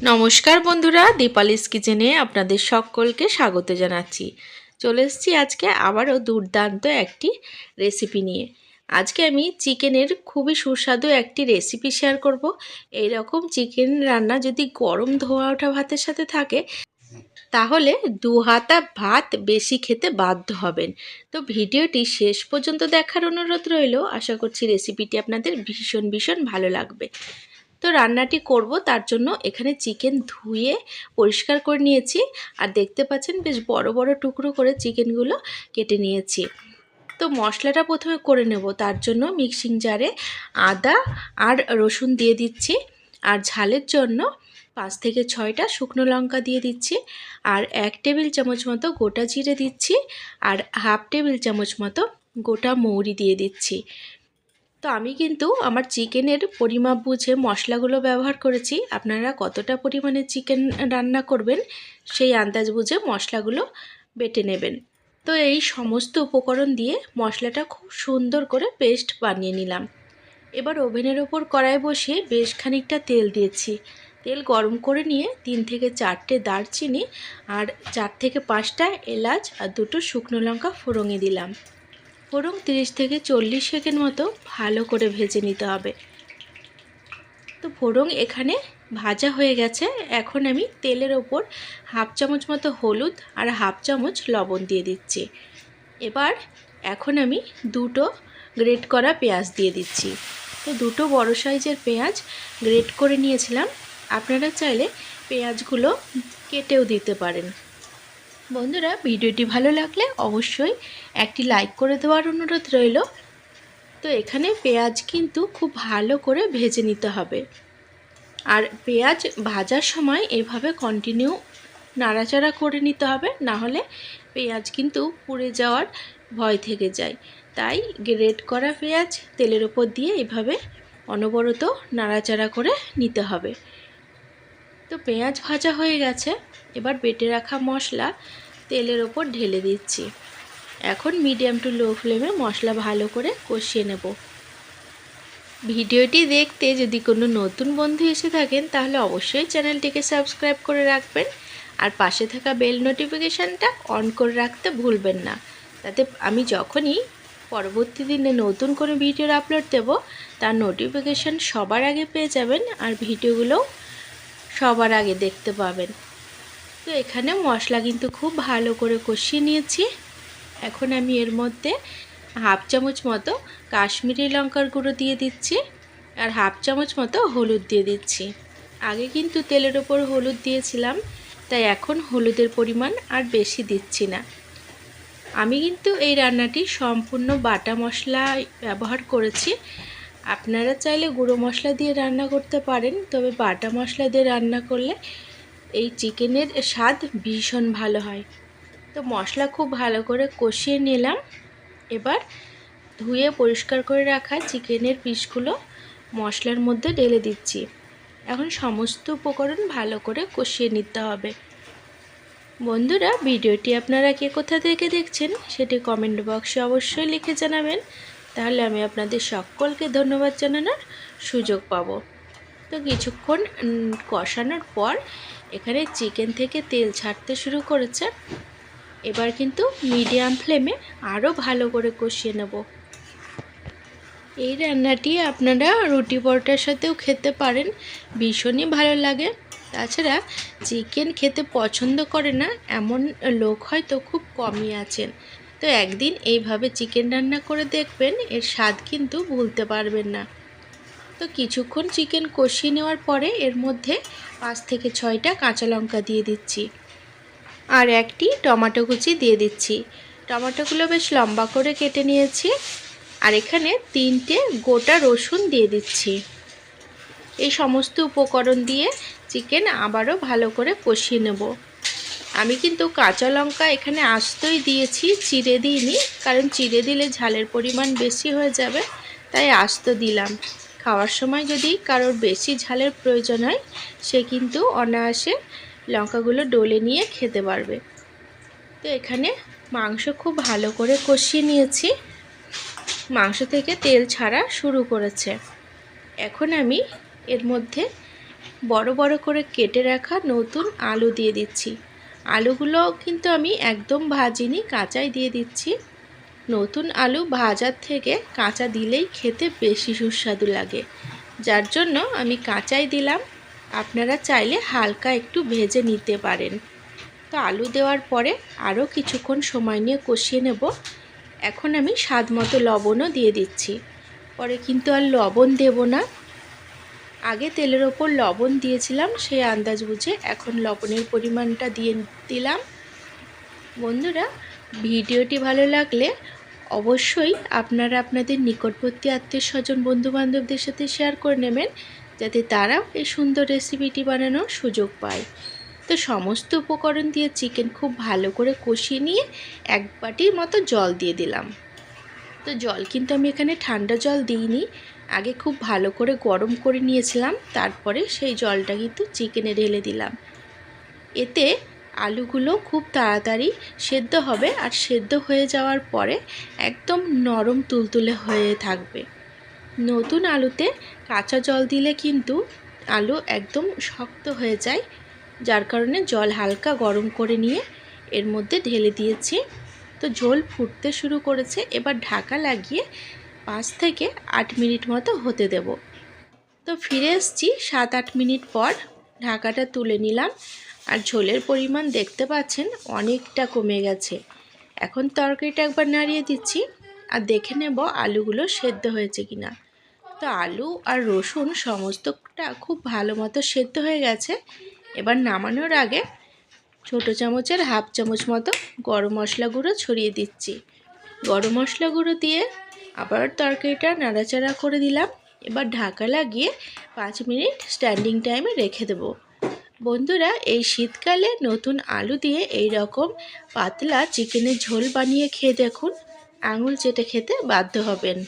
নমস্কার বন্ধুরা, দীপালিস কিচেনে আপনাদের সকলকে স্বাগত জানাচ্ছি। চলে এসেছি আজকে আবারও দুর্দান্ত একটি রেসিপি নিয়ে। আজকে আমি চিকেনের খুবই সুস্বাদু একটি রেসিপি শেয়ার করব। এই রকম চিকেন রান্না যদি গরম ধোয়া ওঠা ভাতের সাথে থাকে তাহলে দু হাতা ভাত বেশি খেতে বাধ্য হবেন। তো ভিডিওটি শেষ পর্যন্ত দেখার অনুরোধ রইল। আশা করছি রেসিপিটি আপনাদের ভীষণ ভালো লাগবে। তো রান্নাটি করব তার জন্য এখানে চিকেন ধুয়ে পরিষ্কার করে নিয়েছি, আর দেখতে পাচ্ছেন বেশ বড় বড় টুকরো করে চিকেনগুলো কেটে নিয়েছি। তো মশলাটা প্রথমে করে নেব। তার জন্য মিক্সিং জারে আদা আর রসুন দিয়ে দিচ্ছি, আর ঝালের জন্য 5 থেকে 6টা শুকনো লঙ্কা দিয়ে দিচ্ছি, আর 1 টেবিল চামচ মতো গোটা জিরে দিচ্ছি, আর হাফ টেবিল চামচ মতো গোটা মৌরি দিয়ে দিচ্ছি। তো আমি কিন্তু আমার চিকেনের পরিমাপ বুঝে মশলাগুলো ব্যবহার করেছি। আপনারা কতটা পরিমাণে চিকেন রান্না করবেন সেই আন্দাজ বুঝে মশলাগুলো বেটে নেবেন। তো এই সমস্ত উপকরণ দিয়ে মশলাটা খুব সুন্দর করে পেস্ট বানিয়ে নিলাম। এবার ওভেনের ওপর কড়াই বসিয়ে বেশ খানিকটা তেল দিয়েছি। তেল গরম করে নিয়ে 3 থেকে 4টে দারচিনি আর 4 থেকে 5টা এলাচ আর 2টো শুকনো লঙ্কা ফোড়নে দিলাম। ফোড়ন 30 থেকে 40 সেকেন্ড মতো ভালো করে ভেজে নিতে হবে। তো ফোড়ন এখানে ভাজা হয়ে গেছে। এখন আমি তেলের ওপর হাফ চামচ মতো হলুদ আর হাফ চামচ লবণ দিয়ে দিচ্ছি। এখন আমি 2টো গ্রেট করা পেঁয়াজ দিয়ে দিচ্ছি। তো 2টো বড় সাইজের পেঁয়াজ গ্রেট করে নিয়েছিলাম। আপনারা চাইলে পেঁয়াজগুলো কেটেও দিতে পারেন। বন্ধুরা, ভিডিওটি ভালো লাগলে অবশ্যই একটি লাইক করে দেওয়ার অনুরোধ রইল। তো এখানে পেঁয়াজ কিন্তু খুব ভালো করে ভেজে নিতে হবে, আর পেঁয়াজ ভাজার সময় এভাবে কন্টিনিউ নাড়াচাড়া করে নিতে হবে, না হলে পেঁয়াজ কিন্তু পুড়ে যাওয়ার ভয় থেকে যায়। তাই গ্রেট করা পেঁয়াজ তেলের ওপর দিয়ে এভাবে অনবরত নাড়াচাড়া করে নিতে হবে। তো পেঁয়াজ ভাজা হয়ে গেছে। এবার বেটে রাখা মশলা তেলের ওপর ঢেলে দিচ্ছি। এখন মিডিয়াম টু লো ফ্লেমে মশলা ভালো করে কষিয়ে নেব। ভিডিওটি দেখতে যদি কোনো নতুন বন্ধু এসে থাকেন তাহলে অবশ্যই চ্যানেলটিকে সাবস্ক্রাইব করে রাখবেন, আর পাশে থাকা বেল নোটিফিকেশানটা অন করে রাখতে ভুলবেন না। তাতে আমি যখনই পরবর্তী দিনে নতুন কোনো ভিডিওর আপলোড দেব তার নোটিফিকেশান সবার আগে পেয়ে যাবেন, আর ভিডিওগুলো সবার আগে দেখতে পাবেন। তো এখানে মশলা কিন্তু খুব ভালো করে কষিয়ে নিয়েছি। এখন আমি এর মধ্যে হাফ চামচ মতো কাশ্মীরি লঙ্কার গুঁড়ো দিয়ে দিচ্ছি, আর হাফ চামচ মতো হলুদ দিয়ে দিচ্ছি। আগে কিন্তু তেলের ওপর হলুদ দিয়েছিলাম, তাই এখন হলুদের পরিমাণ আর বেশি দিচ্ছি না। আমি কিন্তু এই রান্নাটি সম্পূর্ণ বাটা মশলা ব্যবহার করেছি। আপনারা চাইলে গুঁড়ো মশলা দিয়ে রান্না করতে পারেন, তবে বাটা মশলা দিয়ে রান্না করলে এই চিকেনের স্বাদ ভীষণ ভালো হয়। তো মশলা খুব ভালো করে কষিয়ে নিলাম। এবার ধুয়ে পরিষ্কার করে রাখা চিকেনের পিসগুলো মশলার মধ্যে ঢেলে দিচ্ছি। এখন সমস্ত উপকরণ ভালো করে কষিয়ে নিতে হবে। বন্ধুরা, ভিডিওটি আপনারা কে কোথা থেকে দেখছেন সেটি কমেন্ট বক্সে অবশ্যই লিখে জানাবেন, তাহলে আমি আপনাদের সকলকে ধন্যবাদ জানানোর সুযোগ পাবো। তো কিছুক্ষণ কষানোর পর এখানে চিকেন থেকে তেল ছাড়তে শুরু করেছে। এবার কিন্তু মিডিয়াম ফ্লেমে আরও ভালো করে কষিয়ে নেব। এই রান্নাটি আপনারা রুটি পরোটার সাথেও খেতে পারেন, ভীষণই ভালো লাগে। তাছাড়া চিকেন খেতে পছন্দ করে না এমন লোক হয়তো খুব কমই আছেন। তো একদিন এইভাবে চিকেন রান্না করে দেখবেন, এর স্বাদ কিন্তু ভুলতে পারবেন না। তো কিছুক্ষণ চিকেন কষিয়ে নেওয়ার পরে এর মধ্যে 5 থেকে 6টা কাঁচা লঙ্কা দিয়ে দিচ্ছি, আর একটি টমেটো কুচি দিয়ে দিচ্ছি। টমেটোগুলো বেশ লম্বা করে কেটে নিয়েছি, আর এখানে 3টে গোটা রসুন দিয়ে দিচ্ছি। এই সমস্ত উপকরণ দিয়ে চিকেন আবারও ভালো করে কষিয়ে নেব। আমি কিন্তু কাঁচা লঙ্কা এখানে আস্তই দিয়েছি, চিড়ে দিইনি, কারণ চিড়ে দিলে ঝালের পরিমাণ বেশি হয়ে যাবে, তাই আস্ত দিলাম। খাওয়ার সময় যদি কারোর বেশি ঝালের প্রয়োজন হয় সে কিন্তু অনায়াসে লঙ্কাগুলো ডলে নিয়ে খেতে পারবে। তো এখানে মাংস খুব ভালো করে কষিয়ে নিয়েছি, মাংস থেকে তেল ছাড়া শুরু করেছে। এখন আমি এর মধ্যে বড় বড় করে কেটে রাখা নতুন আলু দিয়ে দিচ্ছি। আলুগুলো কিন্তু আমি একদম ভাজিনি, কাঁচাই দিয়ে দিচ্ছি। নতুন আলু ভাজার থেকে কাঁচা দিলেই খেতে বেশি সুস্বাদু লাগে, যার জন্য আমি কাঁচাই দিলাম। আপনারা চাইলে হালকা একটু ভেজে নিতে পারেন। তো আলু দেওয়ার পরে আরও কিছুক্ষণ সময় নিয়ে কষিয়ে নেব। এখন আমি স্বাদ মতো লবণও দিয়ে দিচ্ছি। পরে কিন্তু আর লবণ দেব না। আগে তেলের ওপর লবণ দিয়েছিলাম, সেই আন্দাজ বুঝে এখন লবণের পরিমাণটা দিয়ে দিলাম। বন্ধুরা, ভিডিওটি ভালো লাগলে অবশ্যই আপনারা আপনাদের নিকটবর্তী আত্মীয়স্বজন বন্ধুবান্ধবদের সাথে শেয়ার করে নেবেন, যাতে তারাও এই সুন্দর রেসিপিটি বানানোর সুযোগ পায়। তো সমস্ত উপকরণ দিয়ে চিকেন খুব ভালো করে কষিয়ে নিয়ে 1 বাটির মতো জল দিয়ে দিলাম। তো জল কিন্তু আমি এখানে ঠান্ডা জল দিইনি, আগে খুব ভালো করে গরম করে নিয়েছিলাম, তারপরে সেই জলটা কিন্তু চিকেনে ঢেলে দিলাম। এতে আলুগুলো খুব তাড়াতাড়ি সেদ্ধ হবে, আর সেদ্ধ হয়ে যাওয়ার পরে একদম নরম তুলতুলে হয়ে থাকবে। নতুন আলুতে কাঁচা জল দিলে কিন্তু আলু একদম শক্ত হয়ে যায়, যার কারণে জল হালকা গরম করে নিয়ে এর মধ্যে ঢেলে দিয়েছি। তো ঝোল ফুটতে শুরু করেছে, এবার ঢাকা লাগিয়ে 5 থেকে 8 মিনিট মতো হতে দেব। তো ফিরে এসেছি 7-8 মিনিট পর, ঢাকাটা তুলে নিলাম। আর ঝোলের পরিমাণ দেখতে পাচ্ছেন অনেকটা কমে গেছে। এখন তরকারিটা একবার নাড়িয়ে দিচ্ছি আর দেখে নেব আলুগুলো সেদ্ধ হয়েছে কিনা। তো আলু আর রসুন সমস্তটা খুব ভালো মতো সেদ্ধ হয়ে গেছে। এবার নামানোর আগে ছোটো চামচের 1/2 চামচ মতো গরম মশলা গুঁড়ো ছড়িয়ে দিচ্ছি। গরম মশলা গুঁড়ো দিয়ে আবার তরকারিটা নাড়াচাড়া করে দিলাম। এবার ঢাকা লাগিয়ে 5 মিনিট স্ট্যান্ডিং টাইমে রেখে দেব। বন্ধুরা, এই শীতকালে নতুন আলু দিয়ে এই রকম পাতলা চিকেনের ঝোল বানিয়ে খেয়ে দেখুন, আঙুল চেটে খেতে বাধ্য হবেন।